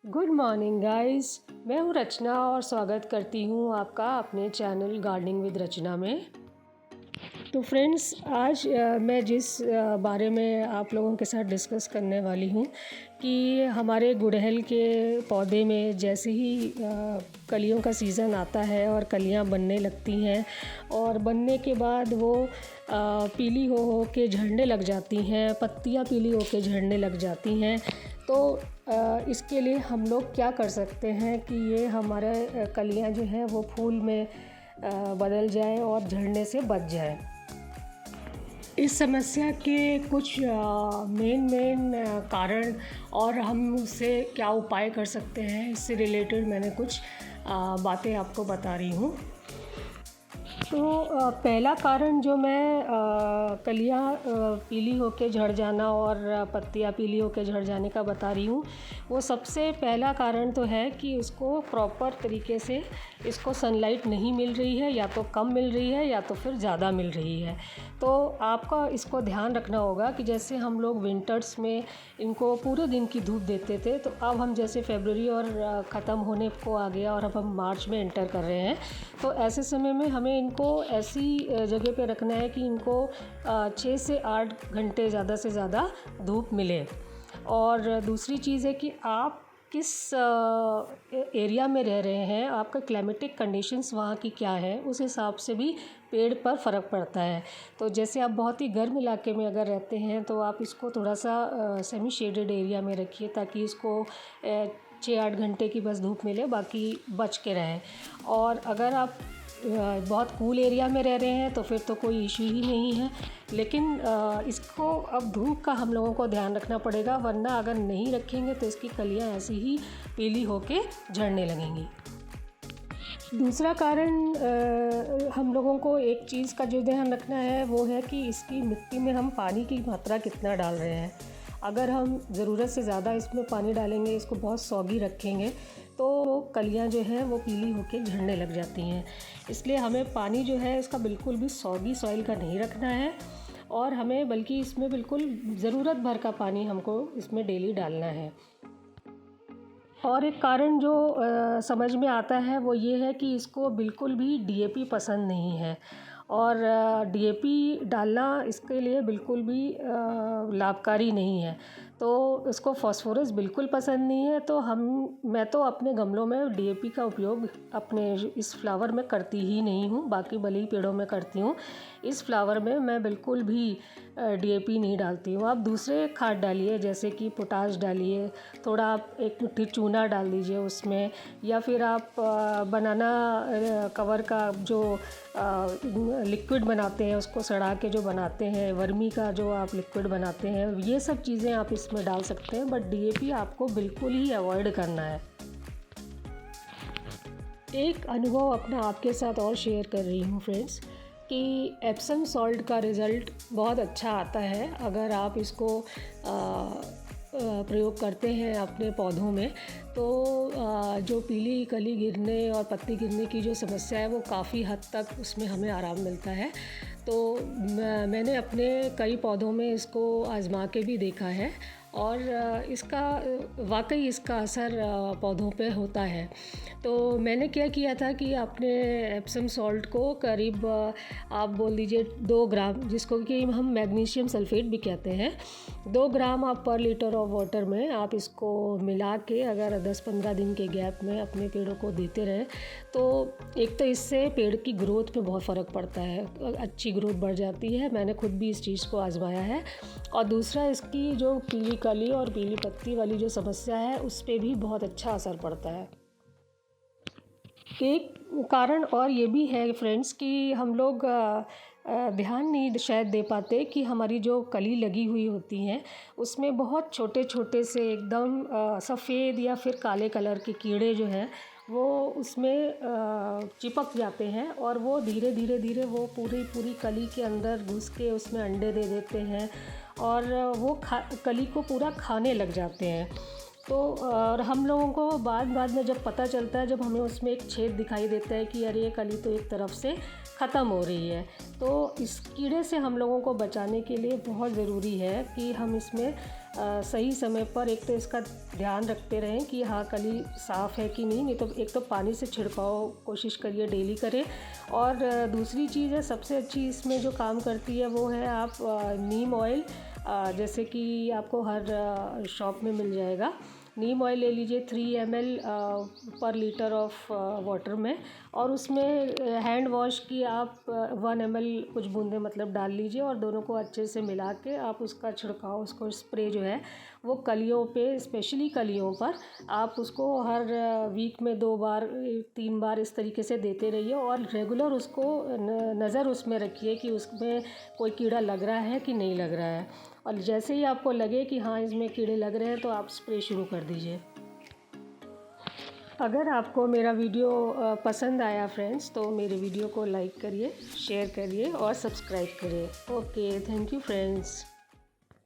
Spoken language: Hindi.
Good morning guys. मैं हूँ रचना और स्वागत करती हूँ आपका अपने चैनल गार्डनिंग विद रचना में। तो फ्रेंड्स, आज मैं जिस बारे में आप लोगों के साथ डिस्कस करने वाली हूँ कि हमारे गुड़हल के पौधे में जैसे ही कलियों का सीज़न आता है और कलियाँ बनने लगती हैं और बनने के बाद वो पीली हो के झड़ने लग जाती हैं, पत्तियाँ पीली हो के झड़ने लग जाती हैं। तो इसके लिए हम लोग क्या कर सकते हैं कि ये हमारे कलियाँ जो हैं वो फूल में बदल जाए और झड़ने से बच जाए। इस समस्या के कुछ मेन कारण और हम उससे क्या उपाय कर सकते हैं, इससे रिलेटेड मैंने कुछ बातें आपको बता रही हूँ। तो पहला कारण जो मैं कलियाँ पीली होके झड़ जाना और पत्तियाँ पीली होके झड़ जाने का बता रही हूँ, वो सबसे पहला कारण तो है कि उसको प्रॉपर तरीके से इसको सनलाइट नहीं मिल रही है, या तो कम मिल रही है या तो फिर ज़्यादा मिल रही है। तो आपका इसको ध्यान रखना होगा कि जैसे हम लोग विंटर्स में इनको पूरे दिन की धूप देते थे, तो अब हम जैसे फरवरी और ख़त्म होने को आ गया और अब हम मार्च में एंटर कर रहे हैं, तो ऐसे समय में हमें इनको ऐसी जगह पे रखना है कि इनको 6 से 8 घंटे ज़्यादा से ज़्यादा धूप मिले। और दूसरी चीज़ है कि आप किस एरिया में रह रहे हैं, आपका क्लाइमेटिक कंडीशंस वहाँ की क्या है, उस हिसाब से भी पेड़ पर फ़र्क पड़ता है। तो जैसे आप बहुत ही गर्म इलाके में अगर रहते हैं तो आप इसको थोड़ा सा सेमी शेडेड एरिया में रखिए, ताकि इसको 6-8 घंटे की बस धूप मिले, बाकी बच के रहें। और अगर आप बहुत कूल एरिया में रह रहे हैं तो फिर तो कोई इशू ही नहीं है, लेकिन इसको अब धूप का हम लोगों को ध्यान रखना पड़ेगा, वरना अगर नहीं रखेंगे तो इसकी कलियां ऐसी ही पीली होके झड़ने लगेंगी। दूसरा कारण हम लोगों को एक चीज़ का जो ध्यान रखना है वो है कि इसकी मिट्टी में हम पानी की मात्रा कितना डाल रहे हैं। अगर हम ज़रूरत से ज़्यादा इसमें पानी डालेंगे, इसको बहुत सौगी रखेंगे, तो कलियां जो है वो पीली होके झड़ने लग जाती हैं। इसलिए हमें पानी जो है इसका बिल्कुल भी सौगी सॉइल का नहीं रखना है, और हमें बल्कि इसमें बिल्कुल ज़रूरत भर का पानी हमको इसमें डेली डालना है। और एक कारण जो समझ में आता है वो ये है कि इसको बिल्कुल भी डीएपी पसंद नहीं है, और डीएपी डालना इसके लिए बिल्कुल भी लाभकारी नहीं है। तो इसको फास्फोरस बिल्कुल पसंद नहीं है। तो मैं तो अपने गमलों में डीएपी का उपयोग अपने इस फ्लावर में करती ही नहीं हूँ, बाकी भले ही पेड़ों में करती हूँ। इस फ्लावर में मैं बिल्कुल भी डीएपी नहीं डालती हूँ। आप दूसरे खाद डालिए, जैसे कि पोटाश डालिए, थोड़ा आप एक मुट्ठी चूना डाल दीजिए उसमें, या फिर आप बनाना कवर का जो लिक्विड बनाते हैं उसको सड़ा के जो बनाते हैं, वर्मी का जो आप लिक्विड बनाते हैं, ये सब चीज़ें आप इसमें डाल सकते हैं, बट डीएपी आपको बिल्कुल ही अवॉइड करना है। एक अनुभव अपना आपके साथ और शेयर कर रही हूँ फ्रेंड्स, कि एप्सम सॉल्ट का रिज़ल्ट बहुत अच्छा आता है अगर आप इसको प्रयोग करते हैं अपने पौधों में। तो जो पीली कली गिरने और पत्ती गिरने की जो समस्या है वो काफ़ी हद तक उसमें हमें आराम मिलता है। तो मैंने अपने कई पौधों में इसको आज़मा के भी देखा है, और इसका वाकई इसका असर पौधों पे होता है। तो मैंने क्या किया था कि अपने एप्सम सॉल्ट को करीब आप बोल दीजिए 2 ग्राम, जिसको कि हम मैग्नीशियम सल्फेट भी कहते हैं, 2 ग्राम आप पर लीटर ऑफ वाटर में आप इसको मिला के अगर 10-15 दिन के गैप में अपने पेड़ों को देते रहें, तो एक तो इससे पेड़ की ग्रोथ पे बहुत फ़र्क पड़ता है, अच्छी ग्रोथ बढ़ जाती है। मैंने खुद भी इस चीज़ को आजमाया है। और दूसरा, इसकी जो पीली कली और पीली पत्ती वाली जो समस्या है उस पे भी बहुत अच्छा असर पड़ता है। एक कारण और ये भी है फ्रेंड्स कि हम लोग ध्यान नहीं शायद दे पाते कि हमारी जो कली लगी हुई होती हैं उसमें बहुत छोटे छोटे से एकदम सफ़ेद या फिर काले कलर के कीड़े जो हैं वो उसमें चिपक जाते हैं, और वो धीरे धीरे वो पूरी कली के अंदर घुस के उसमें अंडे दे देते हैं, और वो कली को पूरा खाने लग जाते हैं। तो और हम लोगों को बाद में जब पता चलता है, जब हमें उसमें एक छेद दिखाई देता है कि अरे ये कली तो एक तरफ से ख़त्म हो रही है, तो इस कीड़े से हम लोगों को बचाने के लिए बहुत ज़रूरी है कि हम इसमें सही समय पर एक तो इसका ध्यान रखते रहें कि हाँ कली साफ़ है कि नहीं तो एक तो पानी से छिड़काव कोशिश करिए डेली करें। और दूसरी चीज़ है सबसे अच्छी इसमें जो काम करती है वो है आप नीम ऑयल, जैसे कि आपको हर शॉप में मिल जाएगा। नीम ऑयल ले लीजिए 3 ml पर लीटर ऑफ वाटर में, और उसमें हैंड वॉश की आप 1 ml कुछ बूंदें मतलब डाल लीजिए और दोनों को अच्छे से मिला के आप उसका छिड़काव, उसको स्प्रे जो है वो कलियों पे, स्पेशली कलियों पर आप उसको हर वीक में 2 बार 3 बार इस तरीके से देते रहिए और रेगुलर उसको नज़र उसमें रखिए कि उसमें कोई कीड़ा लग रहा है कि नहीं लग रहा है। और जैसे ही आपको लगे कि हाँ इसमें कीड़े लग रहे हैं तो आप स्प्रे शुरू कर दीजिए। अगर आपको मेरा वीडियो पसंद आया फ्रेंड्स तो मेरे वीडियो को लाइक करिए, शेयर करिए और सब्सक्राइब करिए। Okay, thank you friends.